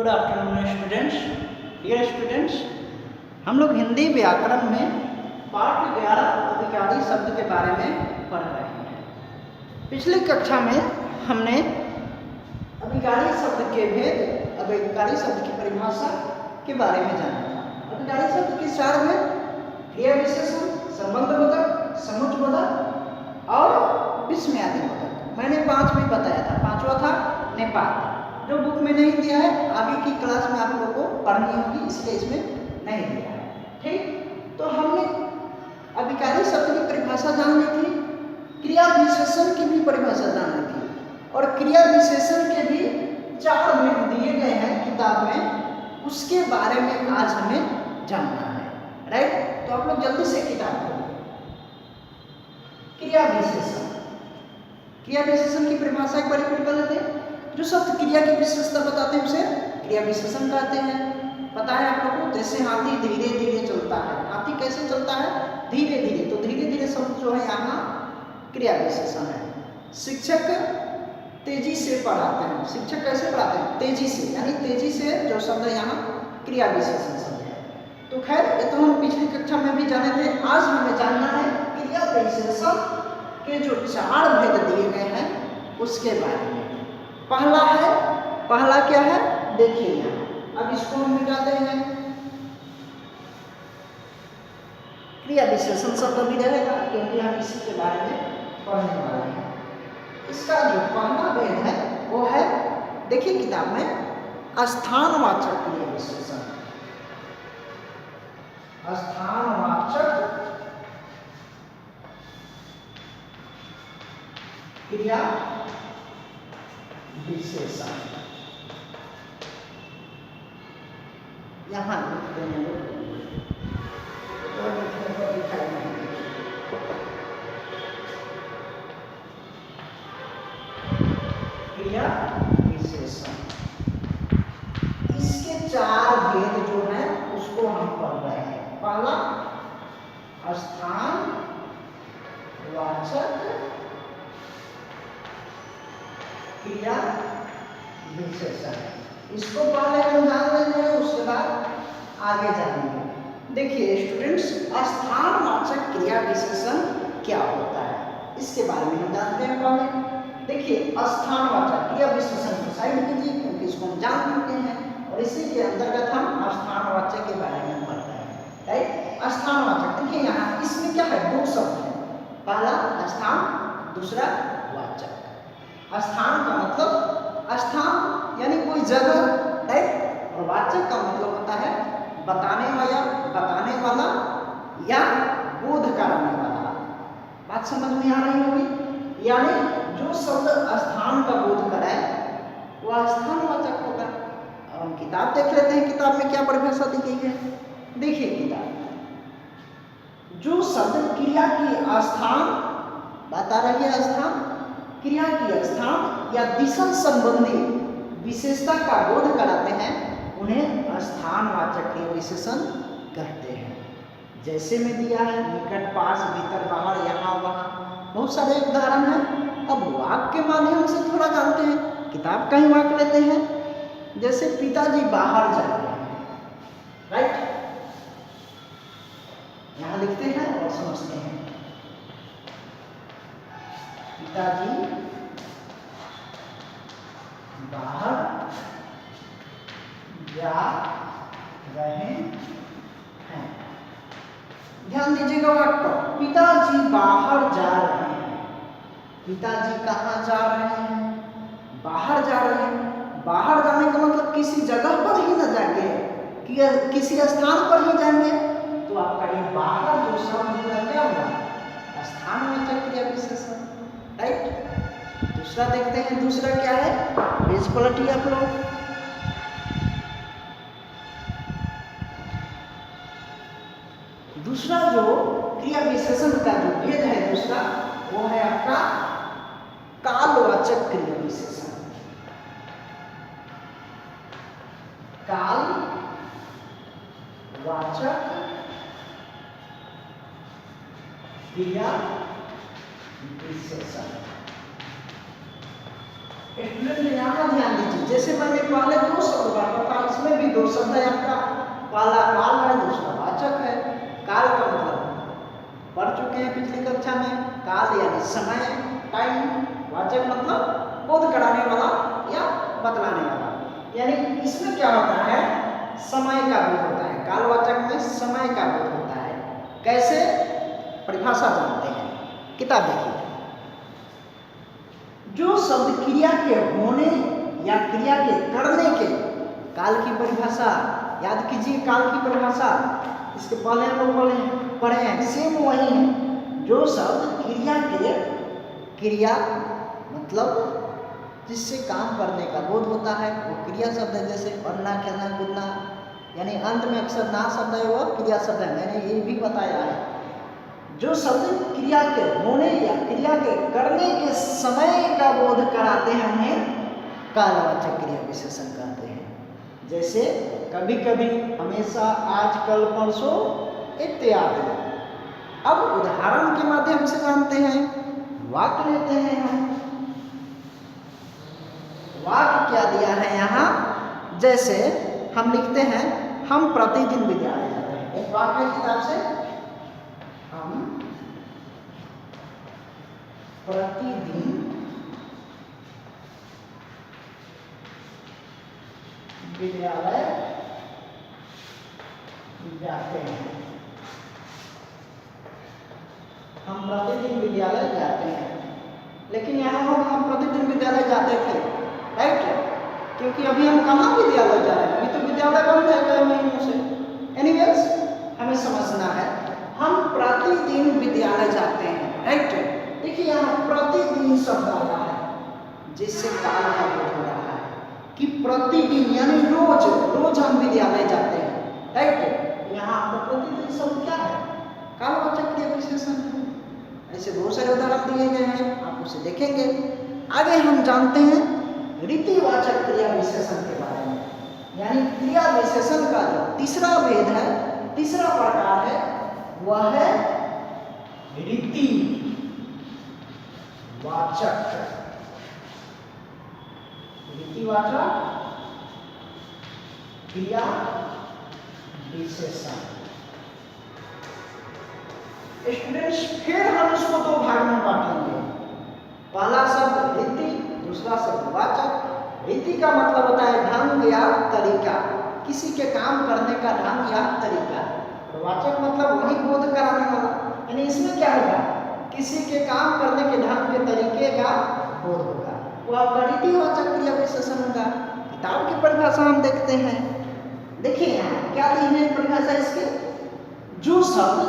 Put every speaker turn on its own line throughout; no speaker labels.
Good afternoon students. Dear students, हम लोग हिंदी व्याकरण में पाठ 11 अधिकारी शब्द के बारे में पढ़ रहे हैं। पिछली कक्षा में हमने अधिकारी शब्द के भेद, अधिकारी शब्द की परिभाषा के बारे में जाना था। अधिकारी शब्द के सार में क्रिया विशेषण, संबंधबोधक, समुच्चयबोधक और विस्मयादिबोधक। मैंने 5 भी बताया था, 5वां था नेपाल, जो बुक में नहीं दिया है, आगे की क्लास में आप लोगों को पढ़नी होगी, इसलिए इसमें नहीं दिया है। ठीक, तो हमने अधिकारी शब्द की परिभाषा जान ली थी, क्रिया विशेषण की भी परिभाषा जान ली थी, और क्रिया विशेषण के भी 4 भेद दिए गए हैं किताब में, उसके बारे में आज हमें जानना है। राइट, तो आप लोग जल्दी से किताब खोलिए। क्रिया विशेषण, क्रिया विशेषण की परिभाषा एक बार रिपीट कर लेते हैं। जो शब्द क्रिया की विशेषता बताते हैं उसे क्रिया विशेषण कहते हैं। पता है आप लोगों को, जैसे हाथी धीरे धीरे चलता है, हाथी कैसे चलता है? धीरे धीरे, तो धीरे धीरे शब्द जो है यहाँ क्रिया विशेषण है। शिक्षक तेजी से पढ़ाते हैं, शिक्षक कैसे पढ़ाते हैं? तेजी से, यानी तेजी से जो शब्द है यहाँ क्रिया विशेषण शब्द है। तो खैर, ये तो हम पिछली कक्षा में भी जाने थे। आज हमें जानना है क्रिया विशेषण के जो 4 भेद दिए गए हैं उसके बारे में। पहला क्या है? देखिए यहाँ, अब इसको हम मिटाते हैं। क्रिया विशेषण शब्द भी रहेगा क्योंकि हम इसी के बारे में पढ़ने वाले हैं। इसका जो पहला भेद है वो है, देखिए किताब में, स्थानवाचक क्रिया विशेषण। स्थानवाचक क्रिया विशेषण, यहाँ लिखते हैं क्रिया विशेषण। इसके 4 भेद जो हैं उसको हम पढ़ रहे हैं। पहला, स्थान वाचक क्रिया विशेषण, इसको पहले हम जान लेते हैं, उसके बाद आगे जानेंगे। देखिए स्टूडेंट्स, स्थानवाचक क्रिया विशेषण क्या होता है इसके बारे में हम जानते हैं। पहले देखिए, स्थानवाचक क्रिया विशेषण को साइड कीजिए क्योंकि इसको हम जान चुके हैं, और इसी के अंतर्गत हम स्थानवाचक के बारे में पढ़ रहे हैं। राइट, स्थानवाचक, देखिए यहाँ इसमें क्या है? 2 शब्द है, पहला स्थान, दूसरा वाचक। स्थान का मतलब स्थान यानी कोई जगह, राइट, और वाचक का मतलब होता है बताने वाला या बोध कराने वाला। बात समझ में आ रही होगी, यानी जो शब्द स्थान का बोध कराए वह स्थानवाचक होगा। अब हम किताब देख लेते हैं, किताब में क्या परिभाषा दी गई है। देखिए किताब, जो शब्द क्रिया की स्थान, बात आ रही है, स्थान, क्रिया की स्थान या दिशा संबंधी विशेषता का बोध कराते हैं उन्हें स्थानवाचक क्रिया विशेषण कहते हैं। जैसे में दिया है, निकट, पास, भीतर, बाहर, यहाँ, वहाँ, बहुत सारे उदाहरण हैं। अब वाक्य के माध्यम से थोड़ा जानते हैं। किताब का ही वाक्य लेते हैं, जैसे पिताजी बाहर जा रहे हैं। राइट, यहाँ लिखते हैं और समझते हैं। पिताजी बाहर जा रहे हैं। ध्यान दीजिएगा वाक्य, पिताजी बाहर जा रहे हैं। पिताजी कहाँ जा रहे हैं? बाहर जा रहे हैं। बाहर जाने का मतलब किसी जगह पर ही न जाएंगे, किसी स्थान पर ही जाएंगे, तो आपका ये बाहर जो शब्द क्या हुआ? स्थानवाचक क्रिया विशेषण। राइट, दूसरा देखते हैं, दूसरा क्या है? पेज पलटिए आप लोग। दूसरा जो क्रिया विशेषण का जो भेद है दूसरा, वो है आपका कालवाचक क्रिया विशेषण। कालवाचक क्रिया विशेषण। स्टूडेंट यहाँ ध्यान दीजिए, जैसे मैंने पहले 2 शब्द बार शब्द है आपका, पहला काल है, दूसरा वाचक है। काल का मतलब पढ़ चुके हैं पिछली कक्षा में, काल यानी समय, टाइम। वाचक मतलब बोध कराने वाला या बतलाने वाला। यानी इसमें क्या होता है, समय का बोध होता है। कालवाचक में समय का बोध होता है। कैसे, परिभाषा जानते हैं, किताब देखिए। जो शब्द क्रिया के होने या क्रिया के करने के, काल की परिभाषा याद कीजिए, काल की परिभाषा इसके पहले हम लोग पढ़े हैं, सेम वही है। जो शब्द क्रिया के, क्रिया मतलब जिससे काम करने का बोध होता है वो क्रिया शब्द है। जैसे पढ़ना, खेलना, कूदना, यानी अंत में अक्सर ना शब्द है वो क्रिया शब्द है, मैंने ये भी बताया है। जो शब्द क्रिया के होने या क्रिया के करने के समय का बोध कराते हैं उन्हें कालवाचक क्रिया विशेषण कहते हैं। जैसे कभी कभी, हमेशा, आज, कल, परसों इत्यादि। अब उदाहरण के माध्यम से जानते हैं, वाक्य लेते हैं हम। वाक्य क्या दिया है यहाँ, जैसे हम लिखते हैं, हम प्रतिदिन विद्यालय जाते हैं। एक वाक्य है किताब से, हम प्रतिदिन विद्यालय जाते हैं। हम प्रतिदिन विद्यालय जाते हैं। लेकिन यहाँ हम प्रतिदिन विद्यालय जाते थे, राइट? क्योंकि अभी हम कहाँ विद्यालय जा रहे हैं, अभी तो विद्यालय बंद है कई महीनों से। एनीवेज, हमें समझना है, हम प्रतिदिन विद्यालय जाते हैं, राइट? देखिए यहाँ प्रतिदिन शब्द आ रहा है, जिससे काल का बोध हो रहा है कि प्रतिदिन यानी रोज, रोज हम विद्यालय जाते हैं, राइट? यहाँ आपका प्रतिदिन शब्द क्या है, कालवाचक क्रिया विशेषण है। ऐसे बहुत सारे उदाहरण दिए गए हैं, आप उसे देखेंगे। आगे हम जानते हैं रीतिवाचक क्रिया विशेषण के बारे में। यानी क्रिया विशेषण का जो तीसरा भेद है, तीसरा प्रकार है, वह है रीतिवाचक रीतिवाचक क्रिया विशेषण। स्टूडेंट्स, फिर हम इसको दो भाग में बांटेंगे। पहला शब्द रीति, दूसरा शब्द वाचक। रीति का मतलब होता है ढंग या तरीका, किसी के काम करने का ढंग या तरीका। और वाचक मतलब वही बोध कराने वाला। यानी इसमें क्या होगा, किसी के काम करने के ढंग के तरीके का बोध होगा, वो आपका रीतिवाचक क्रिया विशेषण होगा। किताब की परिभाषा हम देखते हैं। देखिए यहाँ क्या दी है परिभाषा इसके, जो शब्द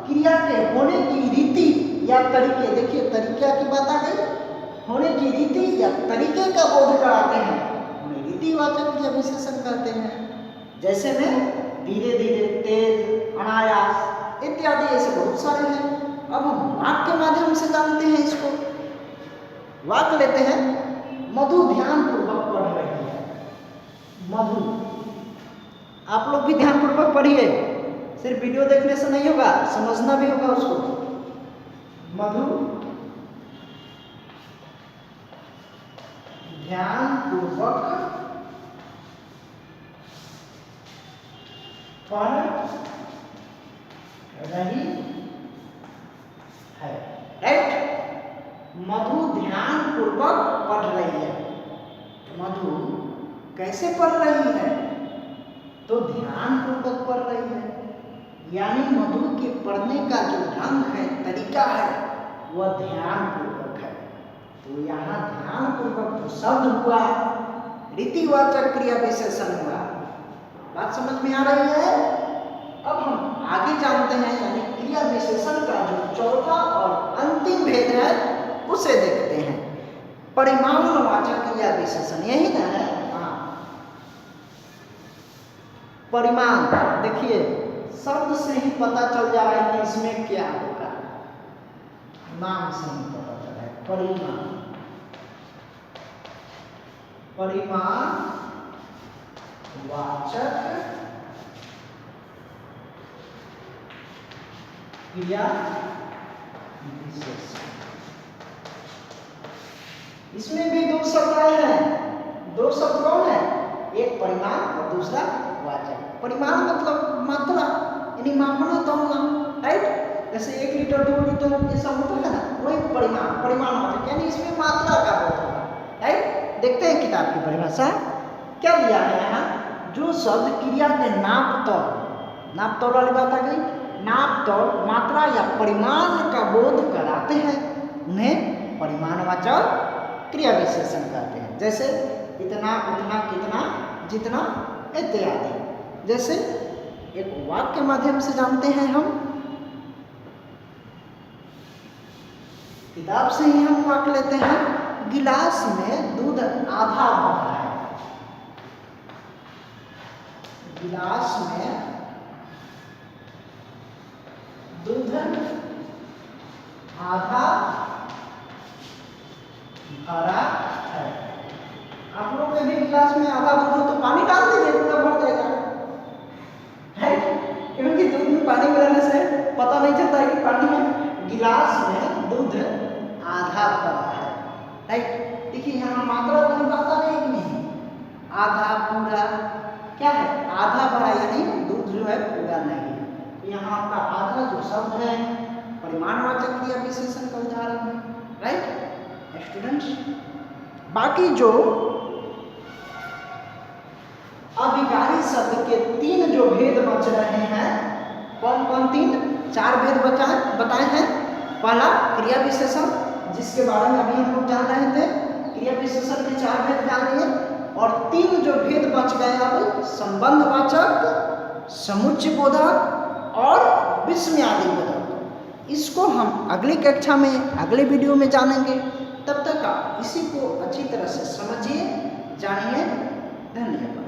क्रिया के होने की रीति या तरीके, देखिए तरीका की बात आ गई, होने की रीति या तरीके का बोध कराते हैं उन्हें रीतिवाचक क्रिया विशेषण कहते हैं। जैसे में धीरे धीरे, तेज, अनायास इत्यादि, ऐसे बहुत सारे हैं। अब हम वाक्य के माध्यम से जानते हैं इसको। वाक्य लेते हैं, मधु ध्यान पूर्वक पढ़ रही है। मधु, आप लोग भी ध्यान पूर्वक पढ़िए, सिर्फ वीडियो देखने से नहीं होगा, समझना भी होगा उसको। मधु ध्यान पूर्वक पढ़ रही है, राइट? मधु ध्यान पूर्वक पढ़ रही है। मधु कैसे पढ़ रही है, तो ध्यान पूर्वक पढ़ रही है। यानी मधु के पढ़ने का जो ढंग है, तरीका है, वह ध्यान पूर्वक है। तो यहाँ ध्यान पूर्वक जो शब्द हुआ, रीतिवाचक क्रिया विशेषण हुआ। बात समझ में आ रही है? अब हम आगे जानते हैं, यानी क्रिया विशेषण का जो चौथा और अंतिम भेद है उसे देखते हैं। परिमाणवाचक क्रिया विशेषण, यही ना है? हाँ, परिमाण। देखिए शब्द से ही पता चल जा रहा है कि इसमें क्या होगा, नाम से ही पता चल रहा है। परिमाण, परिमाण वाचक क्रिया विशेषण। इसमें भी दो शब्द आए हैं। दो शब्द कौन है? एक परिमाण और दूसरा वाचक। परिमाण मतलब मात्रा, यानी मापना तौलना, राइट। जैसे 1 लीटर 2 लीटर ये सब होता है ना, वही परिमाण, परिमाणवाचक यानी इसमें मात्रा का बोध होगा, राइट। देखते हैं किताब की परिभाषा क्या दिया है यहाँ। जो शब्द क्रिया के नाप तौल वाली बात आ गई, नाप तौल, मात्रा या परिमाण का बोध कराते हैं उन्हें परिमाणवाचक क्रिया विशेषण कहते हैं। जैसे इतना, उतना, कितना, जितना इत्यादि। जैसे एक वाक्य के माध्यम से जानते हैं हम, किताब से ही हम वाक्य लेते हैं। गिलास में दूध आधा भरा है। गिलास में दूध आधा भरा है। आप लोग के भी गिलास में आधा दूध हो तो पानी डाल दीजिए, पूरा भर जाएगा, है। क्योंकि दूध में पानी मिलाने से पता नहीं चलता है कि पानी है। गिलास में दूध आधा भरा है, राइट। देखिए यहाँ मात्रा वाली बात आ रही है कि नहीं, आधा, पूरा, क्या है, आधा भरा यानी दूध जो है पूरा नहीं है। यहाँ आपका आधा जो शब्द है परिमाणवाचक क्रिया विशेषण का उदाहरण है, राइट स्टूडेंट्स। बाकी जो अभिकारी शब्द के 3 जो भेद बच रहे हैं, कौन कौन 3, 4 भेद बताए हैं। पहला क्रिया विशेषण, जिसके बारे में अभी हम लोग जान रहे थे, क्रिया विशेषण के 4 भेद जान लिए। और 3 जो भेद बच गए अब, संबंधवाचक, समुच्चय बोधक और विस्मयादि बोधक। इसको हम अगली कक्षा में, अगले वीडियो में जानेंगे। तब तक आप इसी को अच्छी तरह से समझिए, जानिए। धन्यवाद।